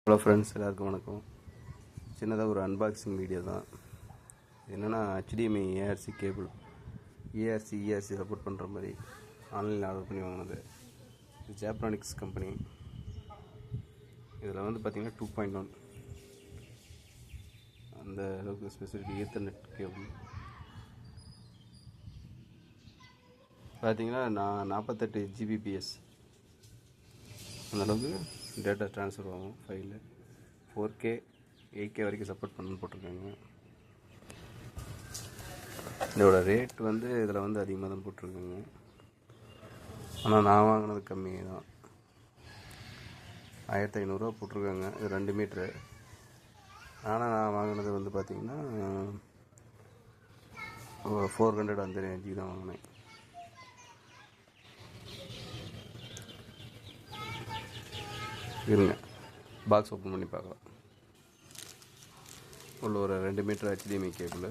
Hello friends, எல்லாருக்கும் வணக்கம். சின்னதாக ஒரு அன்பாக்சிங் வீடியோ தான். என்னென்னா HDMI ARC cable ERC support பண்ணுற மாதிரி ஆன்லைனில் ஆர்டர் பண்ணி வாங்கினது. இது ஜாப்ரானிக்ஸ் கம்பெனி. இதில் வந்து பார்த்திங்கன்னா 2.1 அந்த அளவுக்கு ஸ்பெசிஃபிக் ஈத்தர்நெட் கேபிள் பார்த்திங்கன்னா 48 Gbps அந்தளவுக்கு டேட்டா ட்ரான்ஸ்ஃபர் ஆகும். ஃபைலு 4K 8K வரைக்கும் சப்போர்ட் பண்ணணும்னு போட்டிருக்காங்க. இதோட ரேட் வந்து இதில் வந்து அதிகமாக தான் போட்டிருக்காங்க. ஆனால் நான் வாங்கினது கம்மி தான், 1500 போட்டிருக்காங்க. இது 2 மீட்ரு. ஆனால் நான் வாங்கினது வந்து பார்த்திங்கன்னா 400 அந்த ரேஞ்சுக்கு தான் வாங்கினேன். இருங்க, பாக்ஸ் ஓப்பன் பண்ணி பார்க்கலாம். உள்ள ஒரு 2 metre HDMI cable,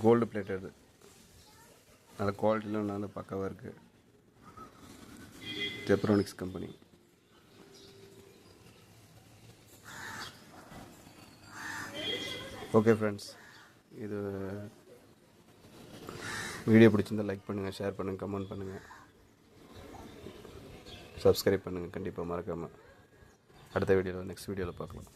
gold plated, நல்ல குவாலிட்டியில் நல்ல பக்காவாக இருக்குது. Zebronics company. ஓகே ஃப்ரெண்ட்ஸ், இது வீடியோ பிடிச்சிருந்தால் லைக் பண்ணுங்கள், ஷேர் பண்ணுங்கள், கமெண்ட் பண்ணுங்கள், சப்ஸ்கிரைப் பண்ணுங்கள். கண்டிப்பாக மறக்காமல். அடுத்த வீடியோவில் நெக்ஸ்ட் வீடியோவில் பார்க்கலாம்.